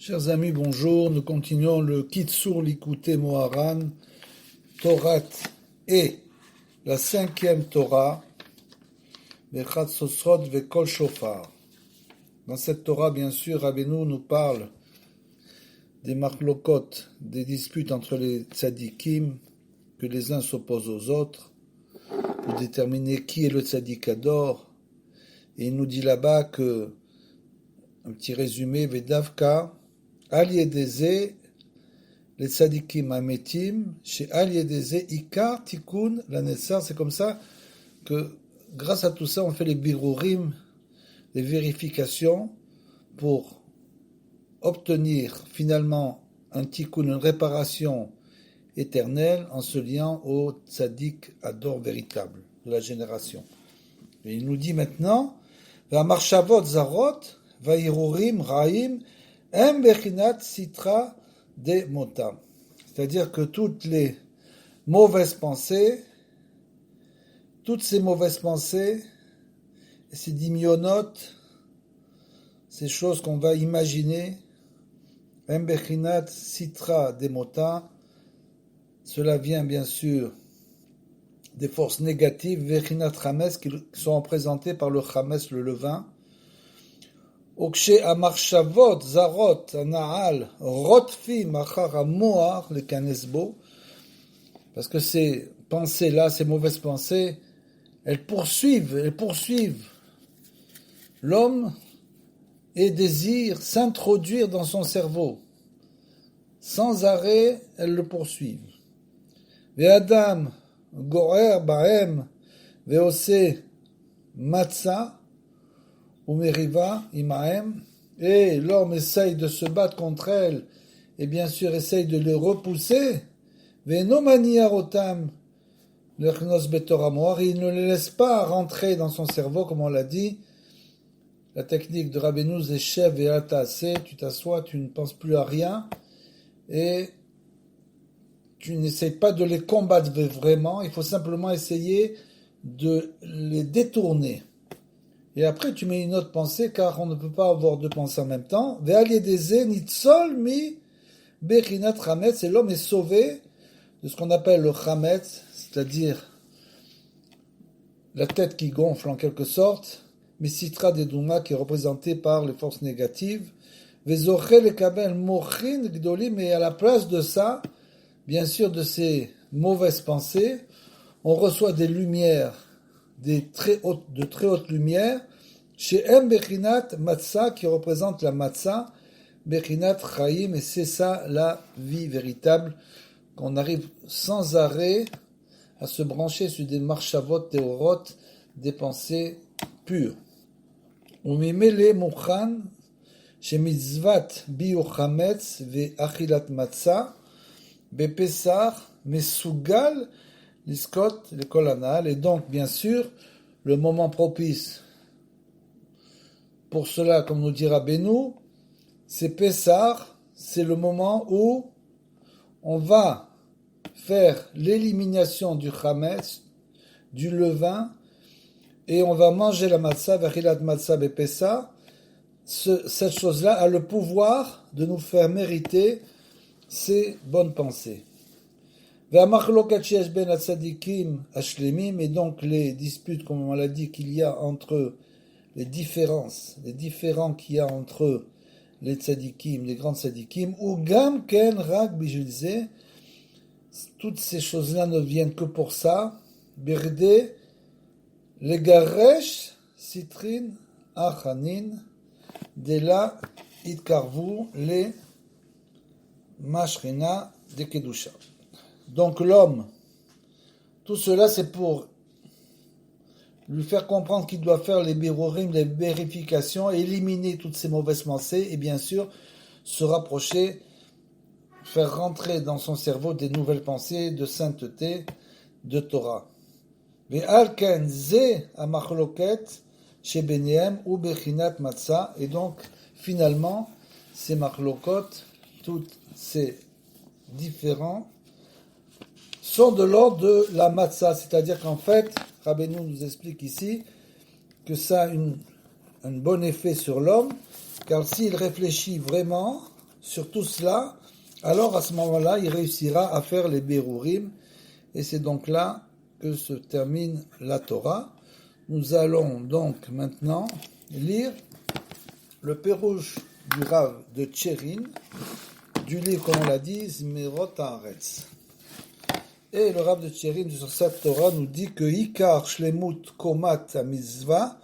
Chers amis, bonjour. Nous continuons le Kitsur Likutei Moharan, Torah et la cinquième Torah, Bechat Sosrot Vekol Shofar. Dans cette Torah, bien sûr, Rabbeinu nous parle des marlokot, des disputes entre les tzadikim, que les uns s'opposent aux autres, pour déterminer qui est le tzadik ador. Et il nous dit là-bas que, un petit résumé, Vedavka, Al Yedeze, les tzadikim ametim, chez Al Yedeze, Ikar, Tikkun, la Nessar, c'est comme ça que, grâce à tout ça, on fait les birurim, les vérifications, pour obtenir finalement un tikkun, une réparation éternelle, en se liant au tzadik ador véritable de la génération. Et il nous dit maintenant, Va marshavot zarot, va irurim raim, em bechinat sitra de motam. C'est-à-dire que toutes les mauvaises pensées, toutes ces mauvaises pensées, ces dimyonotes, ces choses qu'on va imaginer, em bechinat sitra de motam, cela vient bien sûr des forces négatives, Vechinat Chametz, qui sont représentées par le Chametz, le levain. Okshe Amarshavot, Zarot, Naal, Rotfim, Achar Amoar, le Kanesbo, parce que ces pensées-là, ces mauvaises pensées, elles poursuivent l'homme et désirent s'introduire dans son cerveau. Sans arrêt, elles le poursuivent. Ve'adam, Gorer Bahem Veose Matza ou Meriva Imahem, et l'homme essaye de se battre contre elles et bien sûr essaye de les repousser. Ve'nomaniarotam lechnos betoramoar, il ne les laisse pas rentrer dans son cerveau, comme on l'a dit. La technique de Rabbeinu c'est Shev ve'atase, tu t'assois, tu ne penses plus à rien et tu n'essayes pas de les combattre vraiment, il faut simplement essayer de les détourner. Et après, tu mets une autre pensée, car on ne peut pas avoir deux pensées en même temps. Ve'al-yedeze nitzol mi bechinat chametz, et l'homme est sauvé de ce qu'on appelle le chametz, c'est-à-dire la tête qui gonfle en quelque sorte, mais sitra deduma qui est représenté par les forces négatives. Ve'zoche lekabel mochin gdolim, et à la place de ça, bien sûr, de ces mauvaises pensées, on reçoit des lumières, de très hautes lumières, chez M. Bechinat Matzah, qui représente la Matzah, Bechinat Chaim, et c'est ça la vie véritable, qu'on arrive sans arrêt à se brancher sur des marshavot théorot, des pensées pures. Umimele Mukhan, chez Mitzvat Biochametz, Ve Achilat Matzah, Bepessar, Mesugal, l'Iskot, le Kolanal, et donc, bien sûr, le moment propice pour cela, comme nous dira Rabbeinu, c'est Pessar, c'est le moment où on va faire l'élimination du Chametz, du levain, et on va manger la matzah, Vachilat Matzah Bepessar. Cette chose-là a le pouvoir de nous faire mériter ces bonnes pensées. Et donc les disputes, comme on l'a dit, qu'il y a entre les différents qu'il y a entre les tzadikim, les grands tzadikim, ou gam ken rak bijilze, toutes ces choses-là ne viennent que pour ça. Berde, les garesh, citrin, achanin, de là, itkarvu, les Mashrina de Kedusha. Donc l'homme, tout cela c'est pour lui faire comprendre qu'il doit faire les birurim, les vérifications, éliminer toutes ces mauvaises pensées et bien sûr se rapprocher, faire rentrer dans son cerveau des nouvelles pensées de sainteté, de Torah. Ve'alken ze amachloket shebenehem ou bechinat matzah, et donc finalement ces machlokot, toutes ces différents sont de l'ordre de la matzah, c'est-à-dire qu'en fait, Rabbeinu nous explique ici que ça a un bon effet sur l'homme, car s'il réfléchit vraiment, sur tout cela, alors à ce moment-là, il réussira à faire les Berurim. Et c'est donc là que se termine la Torah. Nous allons donc maintenant lire le Pérouche du Rav de Tcherin, du livre, comme on l'a dit, Zmirot Haaretz. Et le Rav de Tcherin, sur cette Torah, nous dit que Ikar Shlemut Komat HaMizvah,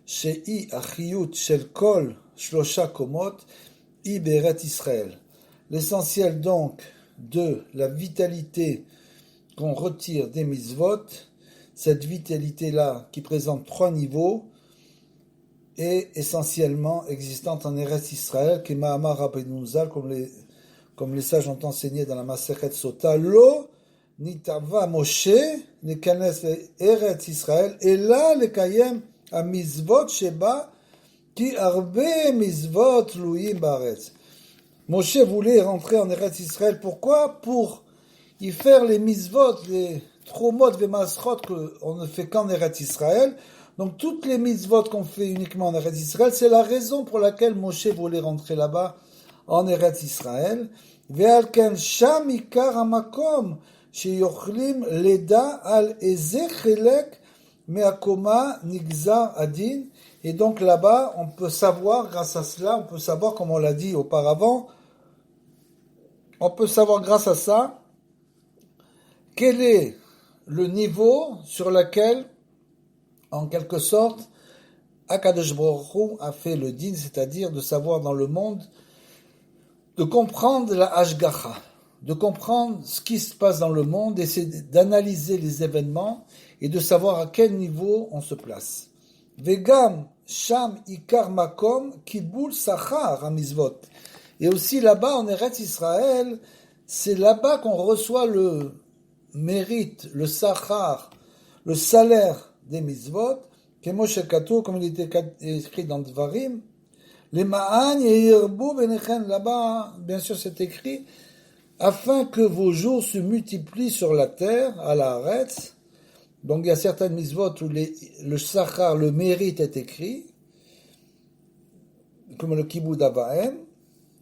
Shei Achiyut Shel Kol Shlosha Komot, I Beret Israël. L'essentiel donc de la vitalité qu'on retire des mitzvot, cette vitalité-là qui présente 3 niveaux, est essentiellement existante en Eretz Israël, qui Mahamar Rabbeinu Zal, comme les sages ont enseigné dans la Masechet Sota, Lo Nitava Moshe, Nekanes Eretz Israël, et là, le Kayem a mitzvot Sheba, qui arbe mitzvot Louim Baretz. Moshe voulait rentrer en Eretz Israël. Pourquoi? Pour y faire les mitzvot, les tromot, les masrot qu'on ne fait qu'en Eretz Israël. Donc toutes les mitzvot qu'on fait uniquement en Eretz Israël, c'est la raison pour laquelle Moshe voulait rentrer là-bas en Eretz Israël. Ve'al ken sham ikar hamakom sheyochlim leda al eze chelek me'akoma nigzar adin. Et donc là-bas, on peut savoir, grâce à cela, on peut savoir, comme on l'a dit auparavant, on peut savoir grâce à ça, quel est le niveau sur lequel, en quelque sorte, Akadosh Baruch Hu a fait le din, c'est-à-dire de savoir dans le monde, de comprendre la Hashgacha, de comprendre ce qui se passe dans le monde, et d'analyser les événements et de savoir à quel niveau on se place. Vegam sham ikar makom kibul sachar hamizvot. Et aussi là-bas, en Eretz Israël, c'est là-bas qu'on reçoit le mérite, le sachar, le salaire des mitzvot, comme il était écrit dans Dvarim, les ma'an yirbu benechen, là-bas, bien sûr c'est écrit, afin que vos jours se multiplient sur la terre, à la Haaretz. Donc il y a certaines mitzvot où le sachar, le mérite est écrit, comme le kibud avahem,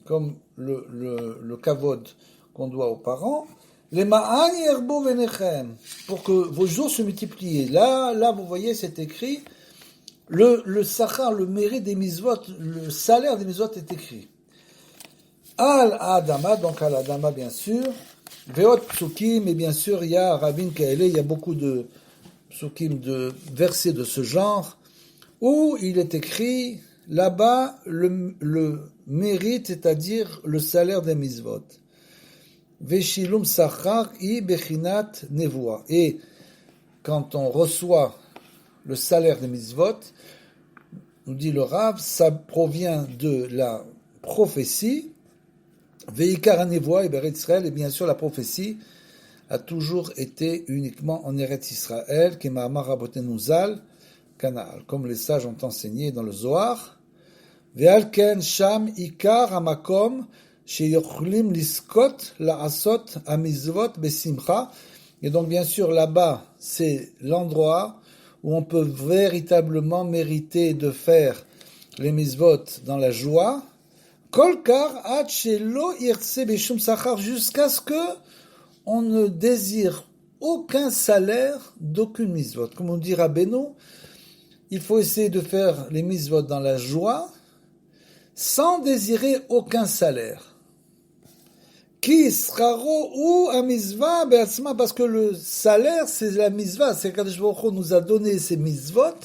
comme le kavod qu'on doit aux parents, les ma'an yerbo venechem, pour que vos jours se multiplient. Là, vous voyez, c'est écrit, le sachar, le mérite des mitzvot, le salaire des mitzvot est écrit. Al Adama, donc Al Adama, bien sûr, Veot Psukim, et bien sûr, il y a Rabin Kaele, il y a beaucoup de Psukim, de versets de ce genre, où il est écrit, là-bas, le mérite, c'est-à-dire le salaire des mitzvot. Veshilum sachar i bechinat nevoa. Et quand on reçoit le salaire des mitzvot, nous dit le Rav, ça provient de la prophétie. Veikar nevoa et Beret Israël, et bien sûr la prophétie a toujours été uniquement en Eretz Israël, qui Mahamar Rabbeinu Zal, Canal, comme les sages ont enseigné dans le Zohar. Ve'al ken sham ikar hamakom sheyochlim liskot la'asot hamizvot besimcha. Et donc bien sûr là-bas, c'est l'endroit où on peut véritablement mériter de faire les mitzvot dans la joie. Kolkar ad shelo irtse beshum sachar, jusqu'à ce que on ne désire aucun salaire d'aucune mitzvot. Comme on dit Rabbeinu, il faut essayer de faire les mitzvot dans la joie, sans désirer aucun salaire. Ki sraro ou a mitzvah be'atzma, parce que le salaire, c'est la mitzvah. C'est qu'Akadosh Baruch Hu nous a donné ces mitzvot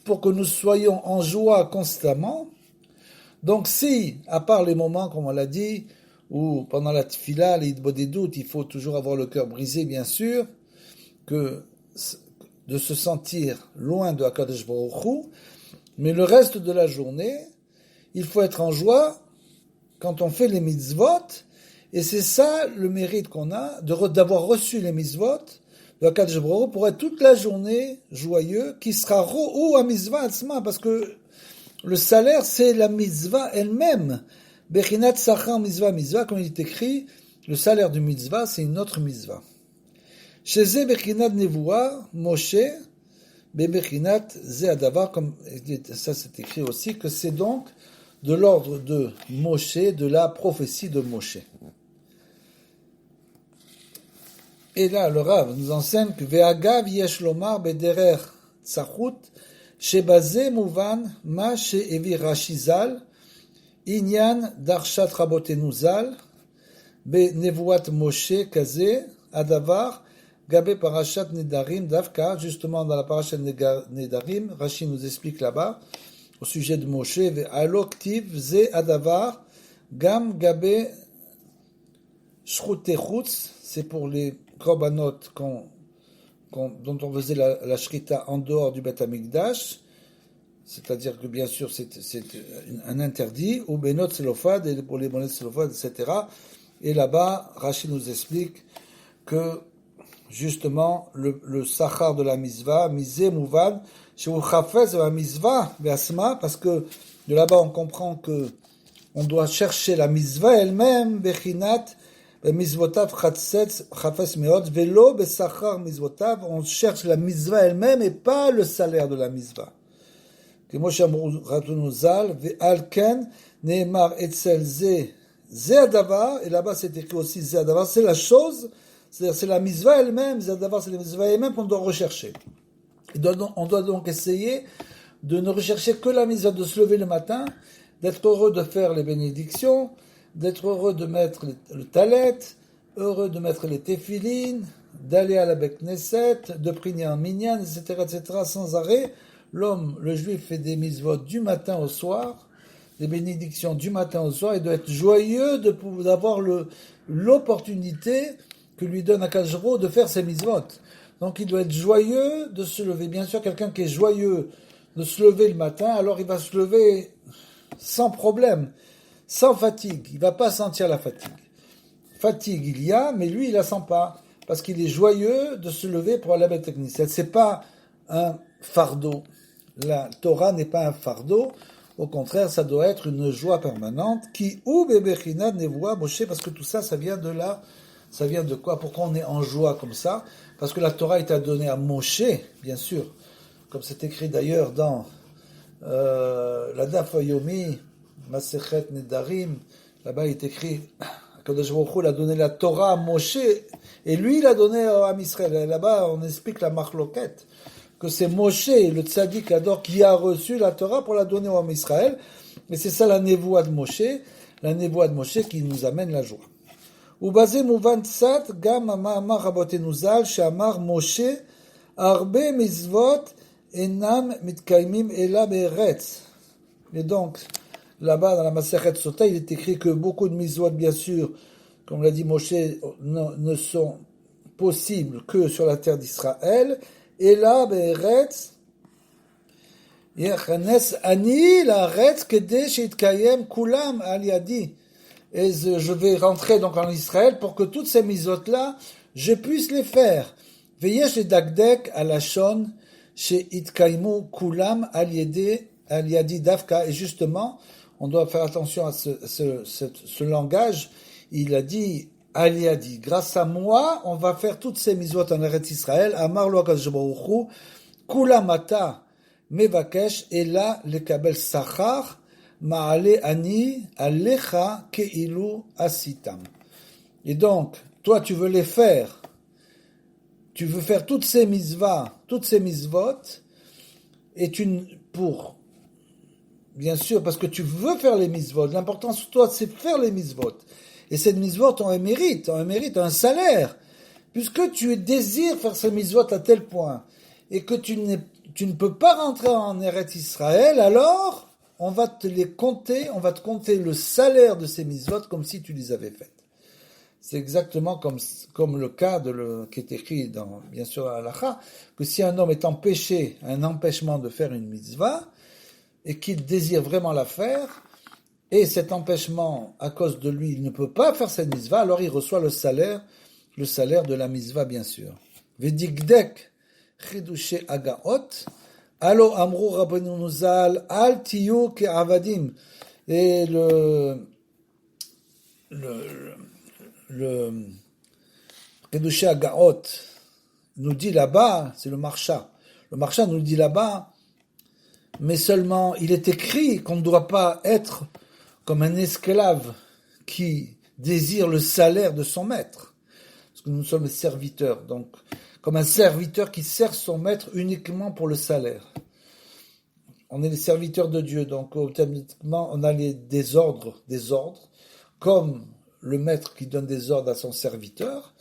pour que nous soyons en joie constamment. Donc si, à part les moments, comme on l'a dit, où pendant la tefila, les hitbodedut, il faut toujours avoir le cœur brisé, bien sûr, que de se sentir loin de Akadosh Baruch Hu, mais le reste de la journée, il faut être en joie quand on fait les mitzvot, et c'est ça le mérite qu'on a, d'avoir reçu les mitzvot de Akadosh Baruch Hu pour être toute la journée joyeux, qui sera ro'u à mitzvah atzma, parce que le salaire, c'est la mitzvah elle-même. Bechinat sachar mitzvah, comme il est écrit, le salaire du mitzvah, c'est une autre mitzvah. Chez Ze bechinat nevoa, Moshe, bechinat ze adavar, comme ça c'est écrit aussi, que c'est donc de l'ordre de Moshe, de la prophétie de Moshe. Et là, le Rav nous enseigne que Ve'agav yesh lomar bederer tzachut shebaze muvan ma she'evi Rashi zal inyan darshat rabotenu zal benevuat Moshe kaze adavar gabe parashat nedarim davka. Justement dans la parashat nedarim, Rashi nous explique là-bas au sujet de Moshe ve'alo ktiv ze adavar gam gabe shrute chutz. C'est pour les korbanot dont on faisait la shrita en dehors du Beth Amikdash, c'est-à-dire que bien sûr c'est un interdit, ou benot tzelofad, et pour les monnaies tzelofad, etc. Et là-bas, Rashi nous explique que justement le sachar de la misva, misé mouvad, chez chafez la misva ve'asma, parce que de là-bas on comprend que on doit chercher la misva elle-même, bechinat mizvotav chafes meod velo besachar mizvotav, on cherche la misva elle-même et pas le salaire de la misva. Comme Amru Rabbeinu Zal ve'al ken neemar etzel ze adavar, et là-bas c'est écrit aussi ze adavar, c'est la chose, c'est la misva elle-même, ze adavar c'est la misva elle-même qu'on doit rechercher. On doit donc essayer de ne rechercher que la misva, de se lever le matin, d'être heureux de faire les bénédictions, d'être heureux de mettre le talet, heureux de mettre les téphilines, d'aller à la Beth Knesset, de prier en minyan, etc., sans arrêt. L'homme, le juif, fait des mitzvot du matin au soir, des bénédictions du matin au soir, et doit être joyeux d'avoir l'opportunité que lui donne Akadosh Baruch Hu de faire ses mitzvot. Donc il doit être joyeux de se lever. Bien sûr, quelqu'un qui est joyeux de se lever le matin, alors il va se lever sans problème, sans fatigue. Il ne va pas sentir la fatigue. Fatigue, il y a, mais lui, il ne la sent pas. Parce qu'il est joyeux de se lever pour aller à la Beth Knesset. Ce n'est pas un fardeau. La Torah n'est pas un fardeau. Au contraire, ça doit être une joie permanente. Qui ou bebechina nevoa Moshe, parce que tout ça, ça vient de là. Ça vient de quoi? Pourquoi on est en joie comme ça? Parce que la Torah est donnée à Moshe, bien sûr. Comme c'est écrit d'ailleurs dans la Daf Yomi, Masechet Nedarim, là-bas il est écrit Kadosh Baruch Hu a donné la Torah à Moshe, et lui il a donné à Israël. Et là-bas on explique la marloquette, que c'est Moshe, le tzaddik Ador, qui a reçu la Torah pour la donner à Israël. Et c'est ça la névoie de Moshe qui nous amène la joie. ובזה מובן קצת גם המאמר רבותינו ז"ל שאמר משה הרבה מצוות אינם מתקיימים אלא בארץ. Et donc, là-bas dans la Masechet Sota, il est écrit que beaucoup de mitzvot, bien sûr, comme l'a dit Moshe, ne sont possibles que sur la terre d'Israël. Et là, בארץ, יכנס אני לארץ כדי שיתקיים כולם על ידי. Et je vais rentrer donc en Israël pour que toutes ces mitzvot-là, je puisse les faire. Veyesh le dagdek à la shon chez itkaimu kulam al yadi davka. Et justement, on doit faire attention à ce langage. Il a dit al yadi. Grâce à moi, on va faire toutes ces mitzvot en Eretz Israël. Amar lo HaKadosh Baruch Hu kulam ata mevakesh ela lekabel sachar. Ma'ale ani alecha keilu asitam. Et donc, toi, tu veux les faire. Tu veux faire toutes ces mitzvot, et bien sûr, parce que tu veux faire les mitzvot. L'important pour toi, c'est faire les mitzvot. Et ces mitzvot ont un mérite, un salaire. Puisque tu désires faire ces mitzvot à tel point, et que tu ne peux pas rentrer en Eretz Israël, alors on va te compter le salaire de ces mitzvot comme si tu les avais faites. C'est exactement comme le cas qui est écrit bien sûr à l'Halacha, que si un homme est empêché, un empêchement de faire une mitzvah, et qu'il désire vraiment la faire, et cet empêchement, à cause de lui, il ne peut pas faire cette mitzvah, alors il reçoit le salaire de la mitzvah, bien sûr. Vedigdek chidushe agaot, Allo amru Rabbeinu Zal al tiyu ke'avadim. Et le Kedushé Agaot nous dit là-bas, c'est le Marsha. Le Marsha nous dit là-bas mais seulement il est écrit qu'on ne doit pas être comme un esclave qui désire le salaire de son maître, parce que nous sommes les serviteurs, donc comme un serviteur qui sert son maître uniquement pour le salaire. On est les serviteurs de Dieu, donc automatiquement on a des ordres, comme le maître qui donne des ordres à son serviteur,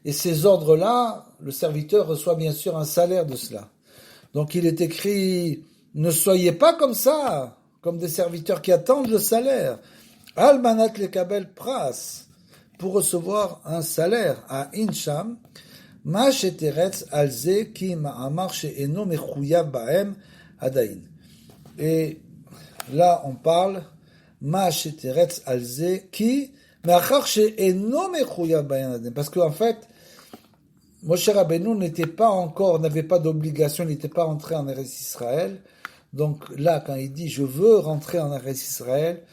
et ces ordres-là, le serviteur reçoit bien sûr un salaire de cela. Donc il est écrit, ne soyez pas comme ça, comme des serviteurs qui attendent le salaire. Almanat lekabel pras, pour recevoir un salaire à Incham, ma sheteretz alze ki ma'amar she'eno mechuyav ba'em adain. Et là on parle, ma sheteretz alze ki ma'achar she'eno mechuyav ba'em adain. Parce qu'en fait, Moshe Rabbeinu n'avait pas d'obligation, il n'était pas rentré en Eretz Israël. Donc là, quand il dit « je veux rentrer en Eretz Israël »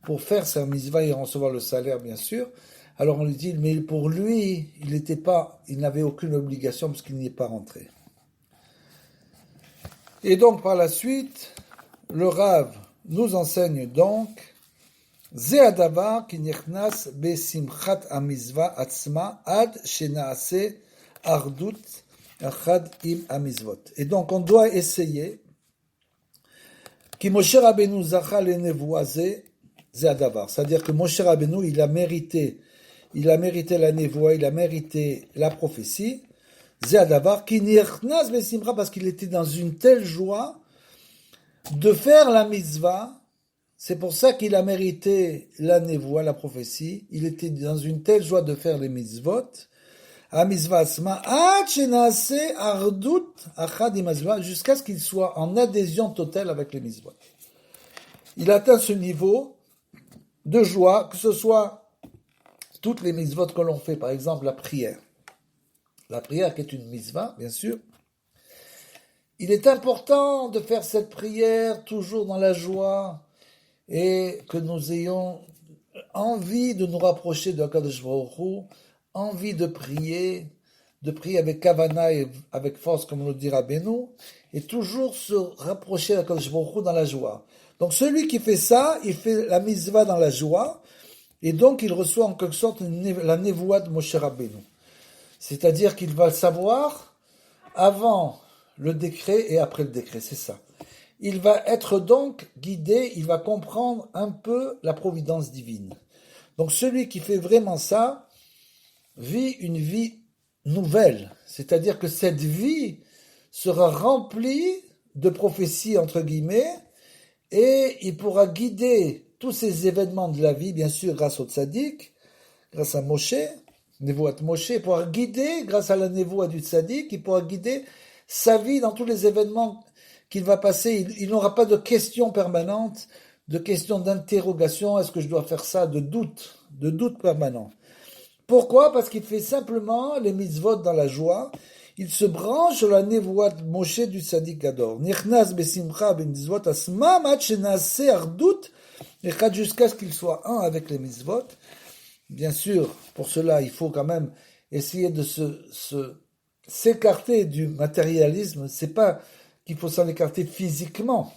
pour faire sa mitzvah et recevoir le salaire, bien sûr, alors on lui dit « mais pour lui, il n'avait aucune obligation parce qu'il n'y est pas rentré ». Et donc par la suite, le Rav nous enseigne donc « Ze adavar ki nichnas besimchat hamizvah atzma ad shenaase Ardut achad im amizvot. Et donc on doit essayer qui Moshe Rabbeinu zacha le nevoisé zeadavar. C'est-à-dire que Moshe Rabbeinu il a mérité la nevoie, il a mérité la prophétie. Zeadavar qui nirchnas besimra parce qu'il était dans une telle joie de faire la mitzvah. C'est pour ça qu'il a mérité la nevoie, la prophétie. Il était dans une telle joie de faire les mitzvot. Jusqu'à ce qu'il soit en adhésion totale avec les mitzvot. Il atteint ce niveau de joie, que ce soit toutes les mitzvot que l'on fait, par exemple la prière. La prière qui est une mitzvah, bien sûr. Il est important de faire cette prière toujours dans la joie et que nous ayons envie de nous rapprocher de HaKadosh Baruch Hu, envie de prier avec kavana et avec force, comme le dit Rabbeinu, et toujours se rapprocher de HaKadosh Baruch Hu dans la joie. Donc celui qui fait ça, il fait la mitzvah dans la joie, et donc il reçoit en quelque sorte la névoie de Moshe Rabbeinu. C'est-à-dire qu'il va le savoir avant le décret et après le décret, c'est ça. Il va être donc guidé, il va comprendre un peu la providence divine. Donc celui qui fait vraiment ça, vit une vie nouvelle, c'est-à-dire que cette vie sera remplie de prophéties entre guillemets et il pourra guider tous ces événements de la vie, bien sûr grâce au tzaddik, grâce à Moshe, Nevoat Moshe, il pourra guider grâce à la Nevoa du tzaddik, il pourra guider sa vie dans tous les événements qu'il va passer. Il n'aura pas de questions permanentes, de questions d'interrogation, est-ce que je dois faire ça, de doute permanent. Pourquoi? Parce qu'il fait simplement les mitzvot dans la joie. Il se branche sur la névoie de Moshe du Tzaddik Gador. Nichnas besimcha ben mitzvot asma mat shenase ardut echad jusqu'à ce qu'il soit un avec les mitzvot. Bien sûr, pour cela, il faut quand même essayer de s'écarter du matérialisme. C'est pas qu'il faut s'en écarter physiquement,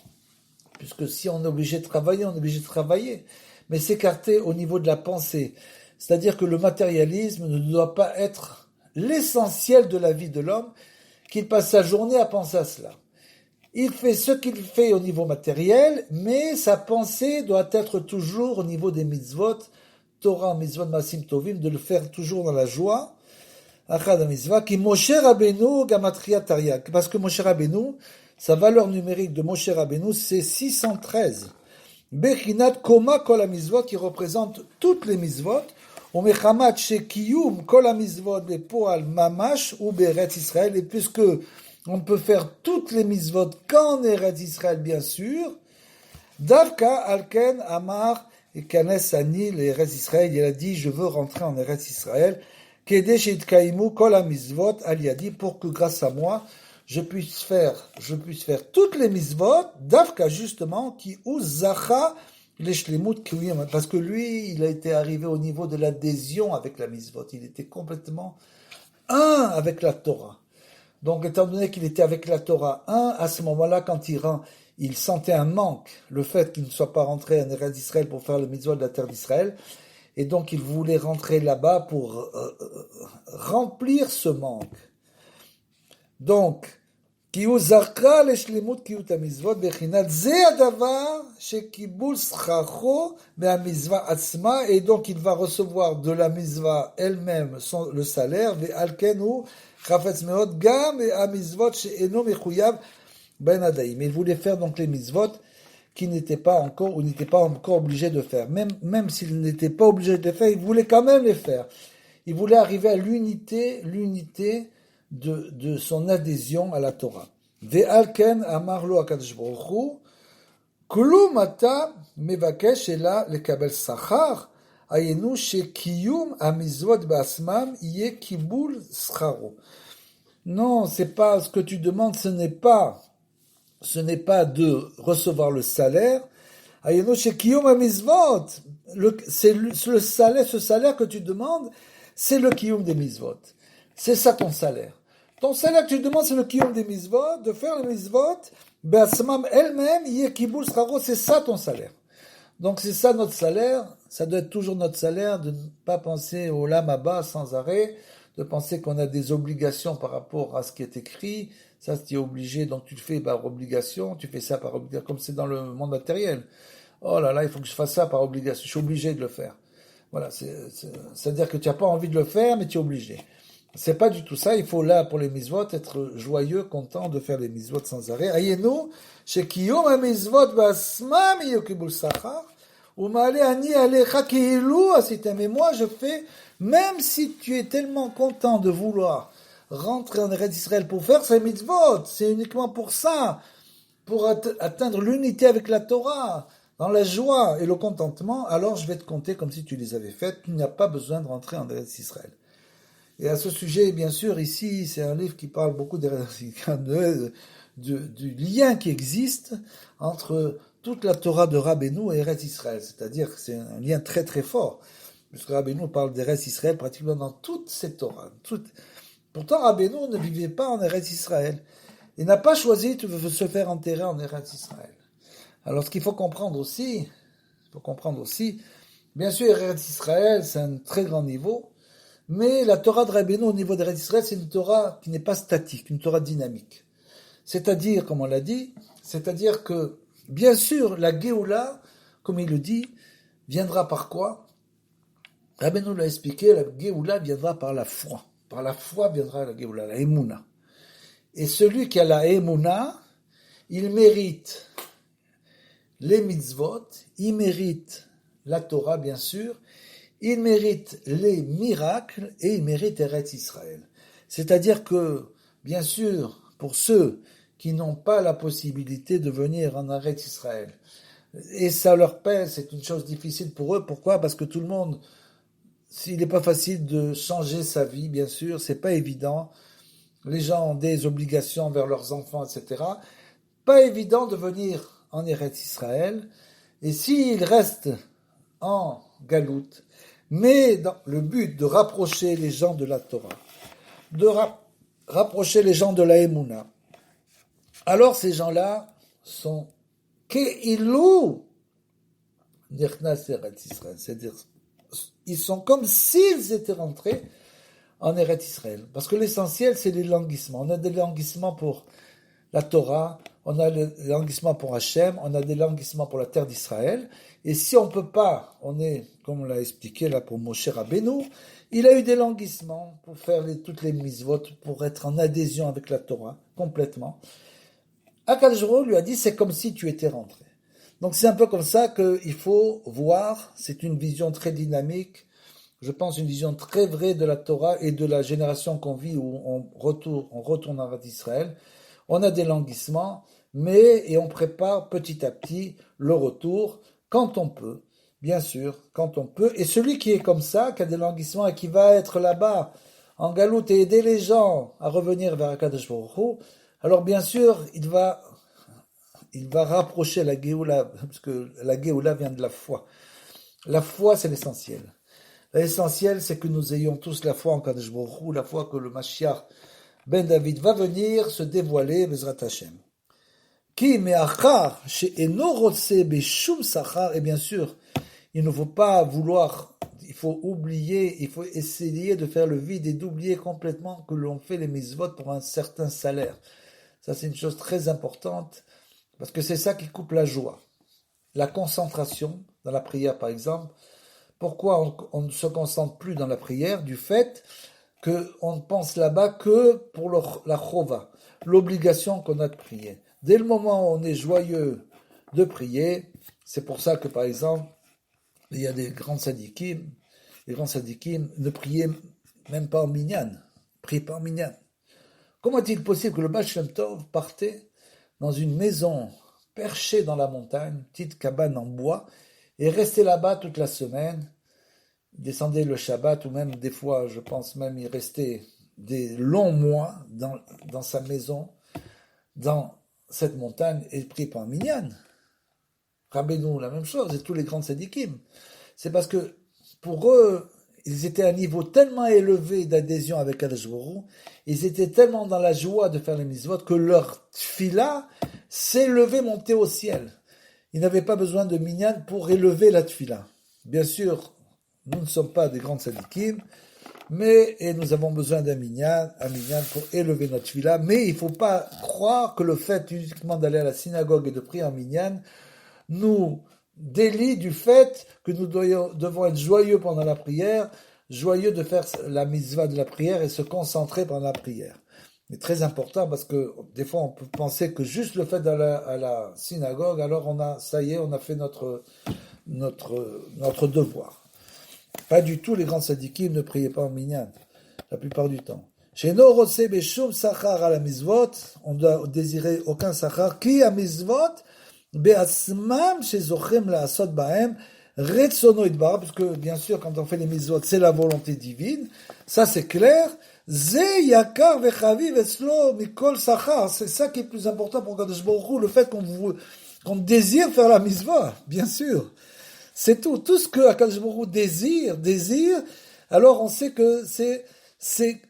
puisque si on est obligé de travailler, on est obligé de travailler. Mais s'écarter au niveau de la pensée. C'est-à-dire que le matérialisme ne doit pas être l'essentiel de la vie de l'homme, qu'il passe sa journée à penser à cela. Il fait ce qu'il fait au niveau matériel, mais sa pensée doit être toujours au niveau des mitzvot, Torah, mitzvot, masim tovim, de le faire toujours dans la joie. Achad mitzvah, qui Moshe Rabbeinu gamatria tariak. Parce que Moshe Rabbeinu, sa valeur numérique de Moshe Rabbeinu, c'est 613. Bechinat koma kol ha-mitzvot, qui représente toutes les mitzvot, Umechamat shekiyum kol ha-mitzvot bepoal mamash ou be'eretz Israël, et puisque on peut faire toutes les mitzvot qu'en Eretz Israël, bien sûr, Davka alken amar et kanes ani l'Eretz Israël, il a dit, je veux rentrer en Eretz Israël, kedesh itkaimu kol ha-mitzvot al-yadi, pour que grâce à moi, je puisse faire toutes les mitzvot, Davka justement, qui uzacha les shlemut kiyum, parce que lui, il a été arrivé au niveau de l'adhésion avec la mitzvot, il était complètement un avec la Torah. Donc, étant donné qu'il était avec la Torah, à ce moment-là, quand il sentait un manque, le fait qu'il ne soit pas rentré en Eretz d'Israël pour faire le mitzvot de la terre d'Israël, et donc il voulait rentrer là-bas pour remplir ce manque. Donc, כי הוא זכה לשלמות קיות המצוות בחינת זה הדבר שקיבול שכרו מהמצווה עצמה, et donc il va recevoir de la mitzvah elle-même le salaire, ועל כן הוא חפץ מאוד גם המצוות שאינו מחויב ben adaïm. Il voulait faire donc les mitzvot qui n'étaient pas encore, ou n'étaient pas encore obligé de faire. Même s'il n'était pas obligé de les faire, il voulait quand même les faire. Il voulait arriver à l'unité de son adhésion à la Torah. Ve'alken amar lo HaKadosh Baruch Hu, klum ata mevakesh ela lekabel sachar, hayenu shekiyum hamizvot ba'asmam yeh kibul scharo. Non, c'est pas ce que tu demandes, ce n'est pas de recevoir le salaire. Hayenu shekiyum hamizvot, c'est le salaire, ce salaire que tu demandes, c'est le kiyum des mitzvot. C'est ça ton salaire. Ton salaire que tu demandes, c'est le kiyum des mitzvot, de faire les mitzvot, be'asmam elle-même, yeh kibul scharo, c'est ça ton salaire. Donc c'est ça notre salaire, ça doit être toujours notre salaire, de ne pas penser au olam haba sans arrêt, de penser qu'on a des obligations par rapport à ce qui est écrit, ça tu es obligé, donc tu le fais par obligation, tu fais ça par obligation, comme c'est dans le monde matériel. Oh là là, il faut que je fasse ça par obligation, je suis obligé de le faire. Voilà, c'est-à-dire que tu n'as pas envie de le faire, mais tu es obligé. C'est pas du tout ça, il faut là, pour les mitzvot, être joyeux, content de faire les mitzvot sans arrêt. Ayenu, shekiyum ha-mitzvot ba'asmam yeh kibul sachar, u'ma'ale ani alecha keilu asitem. Et moi, je fais, même si tu es tellement content de vouloir rentrer en Eretz d'Israël pour faire ces mitzvot, c'est uniquement pour ça, pour atteindre l'unité avec la Torah, dans la joie et le contentement, alors je vais te compter comme si tu les avais faites, tu n'as pas besoin de rentrer en Eretz d'Israël. Et à ce sujet, bien sûr, ici, c'est un livre qui parle beaucoup du lien qui existe entre toute la Torah de Rabbeinu et Eretz Israël. C'est-à-dire que c'est un lien très très fort. Puisque Rabbeinu parle d'Eretz Israël pratiquement dans toutes ces Torahs. Pourtant, Rabbeinu ne vivait pas en Eretz Israël. Il n'a pas choisi de se faire enterrer en Eretz Israël. Alors, ce qu'il faut comprendre aussi, bien sûr, Eretz Israël, c'est un très grand niveau. Mais la Torah de Rabbeinu au niveau d'Eretz Israël, c'est une Torah qui n'est pas statique, une Torah dynamique. C'est-à-dire, comme on l'a dit, c'est-à-dire que, bien sûr, la Géoula, comme il le dit, viendra par quoi? Rabbeinu l'a expliqué, la Géoula viendra par la foi. Par la foi viendra la Géoula, la Emouna. Et celui qui a la Emouna, il mérite les mitzvot, il mérite la Torah, bien sûr, il mérite les miracles et il mérite Eretz Israël. C'est-à-dire que, bien sûr, pour ceux qui n'ont pas la possibilité de venir en Eretz Israël, et ça leur pèse, c'est une chose difficile pour eux. Pourquoi? Parce que tout le monde, s'il n'est pas facile de changer sa vie, bien sûr, c'est pas évident. Les gens ont des obligations envers leurs enfants, etc. Pas évident de venir en Eretz Israël. Et s'ils restent en galoute, mais dans le but de rapprocher les gens de la Torah, de rapprocher les gens de la Emouna, alors ces gens-là sont ke'ilu nichnas Eretz Israël, c'est-à-dire ils sont comme s'ils étaient rentrés en Eretz Israël. Parce que l'essentiel, c'est les languissements. On a des languissements pour la Torah, on a des languissements pour Hachem, on a des languissements pour la terre d'Israël. Et si on ne peut pas, on est, comme on l'a expliqué là pour Moshe Rabbeinu, il a eu des languissements pour faire toutes les mitzvot, pour être en adhésion avec la Torah, complètement. HaKadosh Baruch Hu lui a dit, c'est comme si tu étais rentré. Donc c'est un peu comme ça qu'il faut voir, c'est une vision très dynamique, je pense une vision très vraie de la Torah et de la génération qu'on vit où on retourne en Israël. On a des languissements, et on prépare petit à petit le retour quand on peut, bien sûr, quand on peut. Et celui qui est comme ça, qui a des languissements et qui va être là-bas en galoute et aider les gens à revenir vers HaKadosh Baruch Hu, alors bien sûr, il va rapprocher la Géoula, parce que la Géoula vient de la foi. La foi, c'est l'essentiel. L'essentiel, c'est que nous ayons tous la foi en HaKadosh Baruch Hu, la foi que le Mashiach ben David va venir se dévoiler, Bezrat Hashem. Qui me'achar she'eno rotse beshum sachar, et bien sûr, il ne faut pas vouloir, il faut oublier, il faut essayer de faire le vide et d'oublier complètement que l'on fait les mitzvot pour un certain salaire. Ça, c'est une chose très importante, parce que c'est ça qui coupe la joie. La concentration dans la prière, par exemple. Pourquoi on ne se concentre plus dans la prière? Du fait qu'on ne pense là-bas que pour la chova, l'obligation qu'on a de prier. Dès le moment où on est joyeux de prier, c'est pour ça que, par exemple, il y a des grands sadikim, les grands sadikim ne priaient même pas en minyan, priaient pas en minyan. Comment est-il possible que le Baal Shem Tov partait dans une maison perchée dans la montagne, une petite cabane en bois, et restait là-bas toute la semaine, descendait le Shabbat, ou même des fois, je pense même, il restait des longs mois dans sa maison, dans cette montagne, et priait pas en minyan. Rabbeinu, la même chose, et tous les grands tzadikim. C'est parce que, pour eux, ils étaient à un niveau tellement élevé d'adhésion avec Kadosh Baruch Hu, ils étaient tellement dans la joie de faire les mitzvot, que leur tfila s'élevait, montait au ciel. Ils n'avaient pas besoin de minyan pour élever la tfila. Bien sûr, nous ne sommes pas des grands tzadikim, et nous avons besoin d'un minyan pour élever notre tfila, mais il ne faut pas croire que le fait uniquement d'aller à la synagogue et de prier en minyan nous délie du fait que nous devons être joyeux pendant la prière, joyeux de faire la mitzvah de la prière et se concentrer pendant la prière. C'est très important parce que des fois on peut penser que juste le fait d'aller à la synagogue, alors ça y est, on a fait notre devoir. Pas du tout, les grands sadikim ne priaient pas en minyan, la plupart du temps. Chez nos rotse beshum sachar à la mitzvot, on doit désirer aucun sachar, qui a mitzvot, be'asmam shezochem la'asot ba'em retzono itbarach, parce que bien sûr quand on fait les mitzvot c'est la volonté divine, ça c'est clair. Ze yakar vechaviv etzlo mikol sachar, c'est ça qui est plus important pour Kadosh Baruch Hu, le fait qu'on désire faire la mitzvah, bien sûr. C'est tout ce que Kadosh Baruch Hu désire, alors on sait que c'est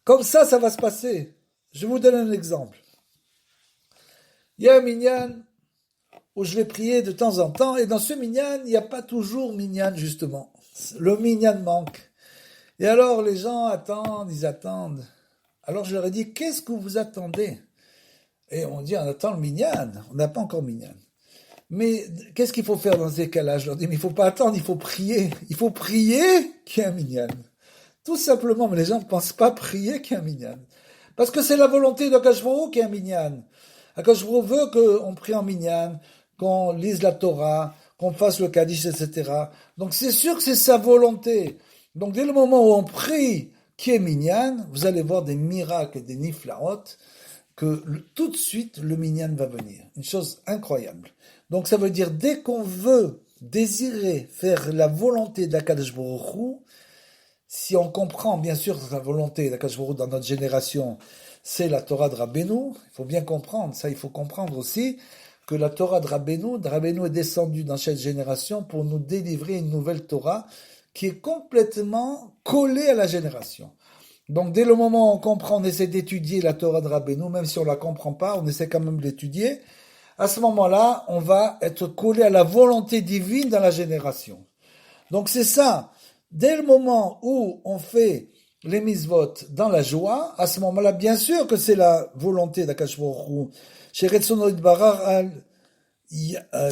comme ça va se passer. Je vous donne un exemple. Il y a un minyan où je vais prier de temps en temps, et dans ce minyan, il n'y a pas toujours minyan, justement. Le minyan manque. Et alors, les gens ils attendent. Alors, je leur ai dit, qu'est-ce que vous attendez? Et on dit, on attend le minyan. On n'a pas encore minyan. Mais qu'est-ce qu'il faut faire dans ces cas-là? Je leur dis, mais il ne faut pas attendre, il faut prier. Il faut prier qu'il y ait un minyan. Tout simplement, mais les gens ne pensent pas prier qu'il y ait un minyan. Parce que c'est la volonté d'Akadosh Baruch Hu qu'il y ait un minyan. Akadosh Baruch Hu veut qu'on prie en minyan, qu'on lise la Torah, qu'on fasse le Kaddish, etc. Donc c'est sûr que c'est sa volonté. Donc dès le moment où on prie qui est minyan, vous allez voir des miracles et des niflaot, que tout de suite le minyan va venir. Une chose incroyable. Donc ça veut dire dès qu'on veut désirer faire la volonté d'Akadosh Baruch Hu, si on comprend bien sûr la volonté d'Akadosh Baruch Hu dans notre génération, c'est la Torah de Rabbeinu, il faut bien comprendre, ça il faut comprendre aussi, que la Torah de Rabbeinu est descendue dans cette génération pour nous délivrer une nouvelle Torah qui est complètement collée à la génération. Donc dès le moment où on comprend, on essaie d'étudier la Torah de Rabbeinu, même si on la comprend pas, on essaie quand même de l'étudier. À ce moment-là, on va être collé à la volonté divine dans la génération. Donc c'est ça. Dès le moment où on fait les mitzvot dans la joie, à ce moment-là, bien sûr que c'est la volonté d'Akadosh Baruch Hu. Sheretzono itbarach al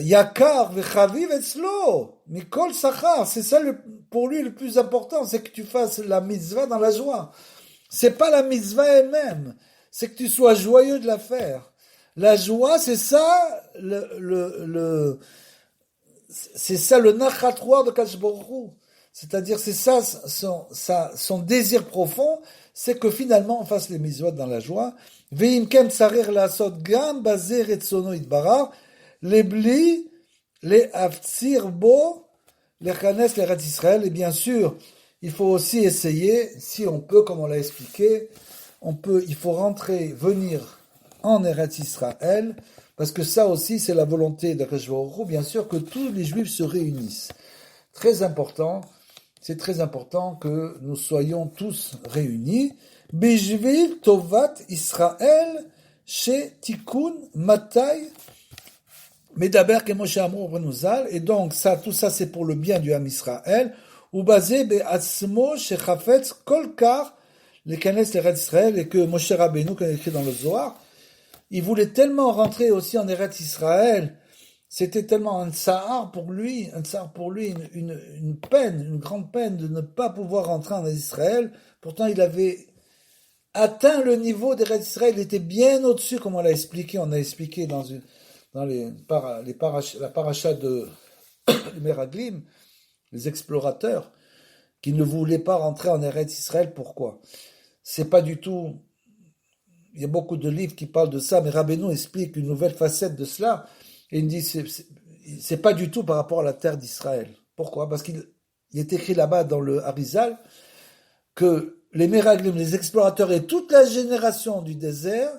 yakar vechaviv etzlo mikol sachar. C'est ça pour lui le plus important, c'est que tu fasses la mitzvah dans la joie. C'est pas la mitzvah elle-même, c'est que tu sois joyeux de la faire. La joie, c'est ça c'est ça le nachatroir de Kadosh Baruch Hu. C'est-à-dire, c'est ça son désir profond, c'est que finalement on fasse les mitzvot dans la joie. Ve'im ken tsarir la'asot gam bazeh retzono itbarach lebli le'aftzir bo lechanes l'Eretz Israël. Et bien sûr, il faut aussi essayer, si on peut, comme on l'a expliqué, il faut venir en Eretz Israël, parce que ça aussi c'est la volonté d'Akadosh Baruch Hu, bien sûr, que tous les Juifs se réunissent. Très important. C'est très important que nous soyons tous réunis. Bishvil Tovat Israël chez Tikkun Matai Medaber que Moshe Amrou Renuzal, et donc ça, tout ça c'est pour le bien du Ham Israël, ou basé be'atzmo shechafetz kolkar les kanes l'Eretz Israël, et que Moshe Rabbeinu, comme écrit dans le Zohar, il voulait tellement rentrer aussi en Eretz Israël, c'était tellement un tsahar pour lui, une peine, une grande peine de ne pas pouvoir rentrer en Israël. Pourtant, il avait atteint le niveau d'Eretz Israël, il était bien au-dessus, comme on a expliqué dans la paracha de Meraglim, les explorateurs, qui ne voulaient pas rentrer en Eretz Israël. Pourquoi? C'est pas du tout. Il y a beaucoup de livres qui parlent de ça, mais Rabbeinu explique une nouvelle facette de cela, et il dit c'est pas du tout par rapport à la terre d'Israël. Pourquoi? Parce qu'il est écrit là-bas dans le Harizal que les Meraglim, les explorateurs et toute la génération du désert,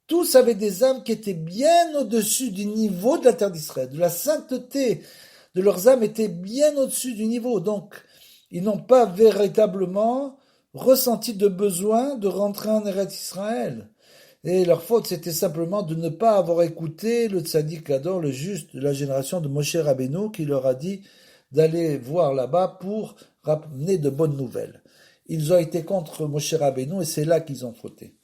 tous avaient des âmes qui étaient bien au-dessus du niveau de la terre d'Israël, de la sainteté de leurs âmes était bien au-dessus du niveau. Donc, ils n'ont pas véritablement ressenti de besoin de rentrer en Eretz Israël. Et leur faute, c'était simplement de ne pas avoir écouté le tzaddik Hador, le juste de la génération de Moshe Rabbeinu, qui leur a dit d'aller voir là-bas pour ramener de bonnes nouvelles. Ils ont été contre Moshe Rabbeinu et c'est là qu'ils ont fauté.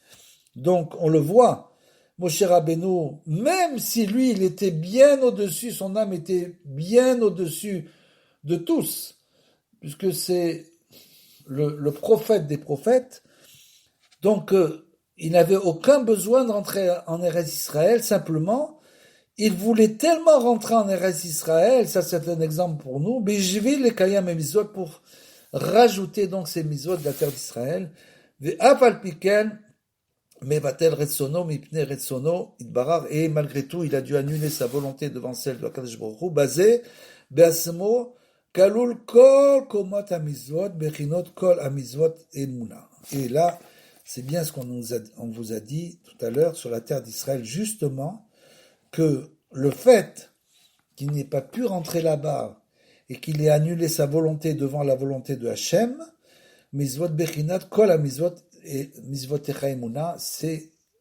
Donc, on le voit, Moshe Rabbeinu, même si lui, il était bien au-dessus, son âme était bien au-dessus de tous, puisque c'est le prophète des prophètes, donc il n'avait aucun besoin de rentrer en Eretz Israël, simplement, il voulait tellement rentrer en Eretz Israël, ça c'est un exemple pour nous, Bejvil le Kayam et Mizot, pour rajouter donc ces Mizot de la terre d'Israël, Ve'afal piken, Mevatel Retsono, Mipne Retsono, Idbarar, et malgré tout, il a dû annuler sa volonté devant celle de Akadosh Baruch Hu, basé, Beasmo, Kalul Kol Komot Amizvot, Bechinot Kol Amizvot Emuna. Et là, c'est bien ce on vous a dit tout à l'heure sur la terre d'Israël, justement, que le fait qu'il n'ait pas pu rentrer là-bas et qu'il ait annulé sa volonté devant la volonté de Hachem, Mizvot Bechinat Kol Amizvot et Mizvot Echaimuna,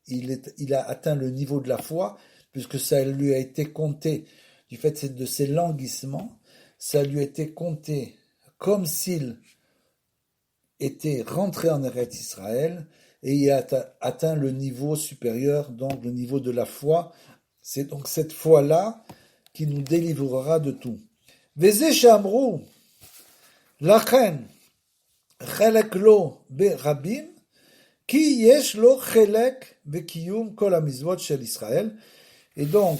il a atteint le niveau de la foi, puisque ça lui a été compté, du fait de ses languissements, ça lui a été compté comme s'il était rentré en Eretz Israël, et il a atteint le niveau supérieur, donc le niveau de la foi. C'est donc cette foi-là qui nous délivrera de tout. Veze shamru, lachen, chelek lo berabim, ki yesh lo chelek bekiyum kol hamizvot shel Israël. Et donc,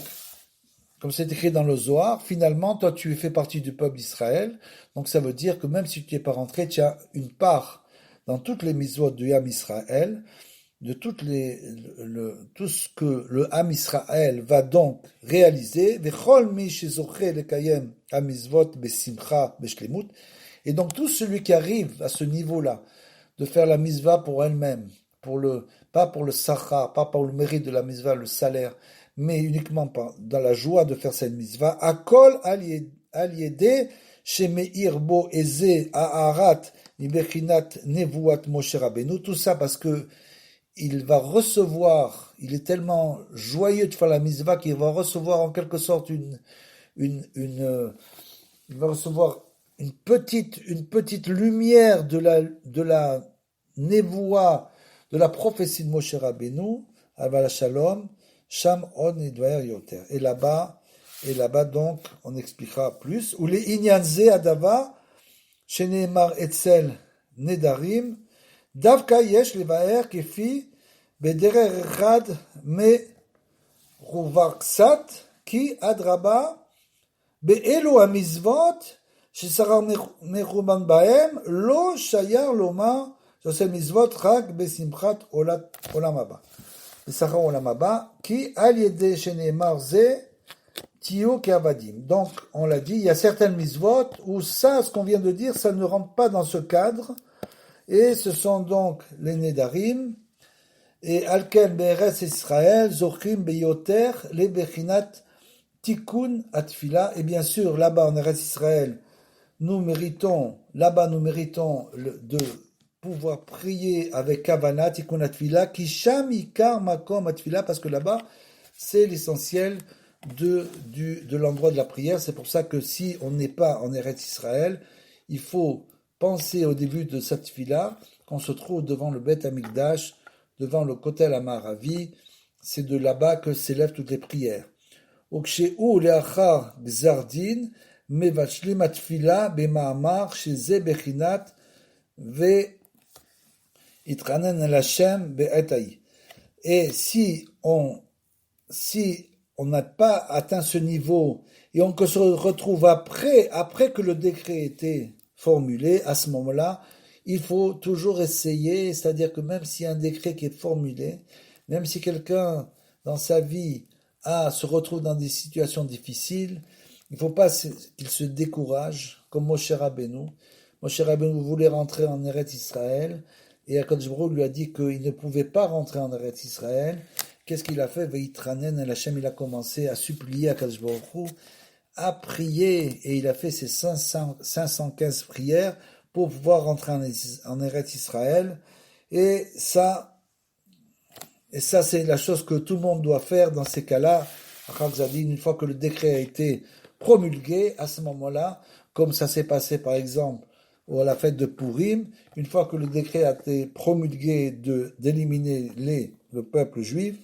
comme c'est écrit dans le Zohar, finalement, toi, tu fais partie du peuple d'Israël. Donc, ça veut dire que même si tu n'es pas rentré, tu as une part dans toutes les mitzvot du Ham Israël, de tout ce que le Ham Israël va donc réaliser. Vechol mi shezoche lekayem hamizvot besimcha beshlemut. Et donc, tout celui qui arrive à ce niveau-là, de faire la mitzvah pour elle-même, pas pour le sachar, pas pour le mérite de la mitzvah, le salaire, mais uniquement dans la joie de faire cette mitzvah, Akol al-yede shemeir bo eze ha'arat mibechinat nevuat Moshe Rabbeinu, tout ça parce que il va recevoir, il est tellement joyeux de faire la mitzvah qu'il va recevoir en quelque sorte il va recevoir une petite lumière de la nevoua, de la prophétie de Moshe Rabbeinu, Aval Shalom, Sham on Edvaer Yoter. Et là-bas, donc, on expliquera plus. Ou les Inyanze Adava, Sheneemar Etzel Nedarim, Davka Yesh Levaer Kefi, Bederer Rad Me Ruvaksat, Ki Adraba, Be'elu Amizvot, Shesarar Meruman Baem, Lo Shayar Loma, Josel Mizvot Rak Besimchat Olam Haba. Sachar Olam Haba, qui al yede sheneemar ze tio keavadim. Donc, on l'a dit, il y a certaines mitzvot où ça, ce qu'on vient de dire, ça ne rentre pas dans ce cadre, et ce sont donc les nedarim, et alken be'eretz Israël, zochim beyoter, les bechinat tikkun atfila, et bien sûr, là-bas en Eretz Israël, nous méritons de pouvoir prier avec Kavanah, Tikkun Atfila, Kisham Ikar Makom Atfila, parce que là-bas, c'est l'essentiel de l'endroit de la prière. C'est pour ça que si on n'est pas en Eretz Israël, il faut penser au début de cette tefila qu'on se trouve devant le Bet Amikdash, devant le Kotel Amaravi. C'est de là-bas que s'élèvent toutes les prières. Uksheu leachar gzardin mevashlim atfila b'ma'amar sheze bechinat ve'itchanen el Hashem be'etai. Et si on n'a pas atteint ce niveau et on se retrouve après que le décret était formulé, à ce moment-là, il faut toujours essayer, c'est-à-dire que même s'il y a un décret qui est formulé, même si quelqu'un dans sa vie se retrouve dans des situations difficiles, il ne faut pas qu'il se décourage, comme Moshe Rabbeinu. Moshe Rabbeinu voulait rentrer en Eretz Israël, et Akadosh Baruch Hu lui a dit qu'il ne pouvait pas rentrer en Eretz Israël. Qu'est-ce qu'il a fait? Veitranen el Hashem, il a commencé à supplier Akadosh Baruch Hu, à prier, et il a fait ses 515 prières pour pouvoir rentrer en Eretz Israël. Et ça, c'est la chose que tout le monde doit faire dans ces cas-là. Une fois que le décret a été promulgué, à ce moment-là, comme ça s'est passé par exemple à la fête de Purim, une fois que le décret a été promulgué d'éliminer le peuple juif,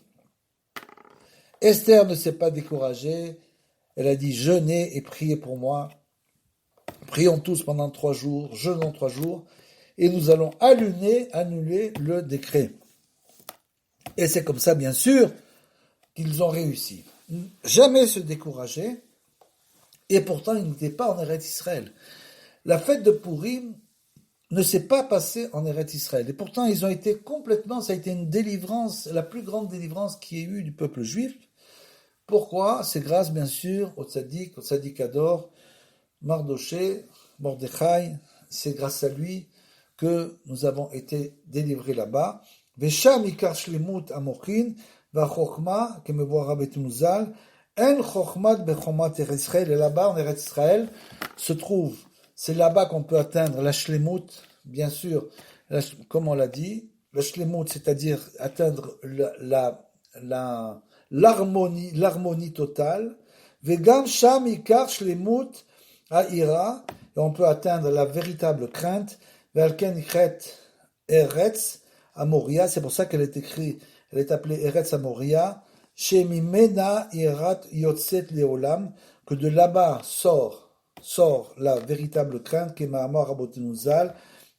Esther ne s'est pas découragée. Elle a dit: jeûnez et priez pour moi. Prions tous pendant 3 jours, jeûnons 3 jours, et nous allons annuler le décret. Et c'est comme ça, bien sûr, qu'ils ont réussi. Jamais se décourager, et pourtant ils n'étaient pas en Eretz Israël. La fête de Purim ne s'est pas passée en Eretz Israël, et pourtant ils ont été complètement, ça a été une délivrance, la plus grande délivrance qu'il y ait eu du peuple juif. Pourquoi? C'est grâce, bien sûr, au Tzaddik-Ador, Mardoché, Mordechai, c'est grâce à lui que nous avons été délivrés là-bas. Vesham ikar shlemut amochin, vachokma, kemevoa Rabbi Muzal, en chokmat bechomat Eretz Israël. Et là-bas, en Eretz Israël, se trouve, c'est là-bas qu'on peut atteindre la shlemut, bien sûr, comme on l'a dit, la shlemut, c'est-à-dire atteindre l'harmonie totale. Vegam sham ikar shlemut ha'ira, et on peut atteindre la véritable crainte. Ve'alken ikret Eretz Amoria, c'est pour ça qu'elle est appelée Eretz Amoria. Shemimena irat yotzet leolam, que de là-bas sort la véritable crainte, que Ma'amar Rabotinu Zal,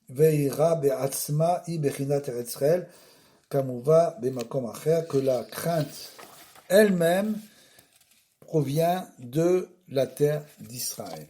ve'ira be'atzma i bechinat Eretz Israël, kamuva be'makom acher, que la crainte elle-même provient de la terre d'Israël.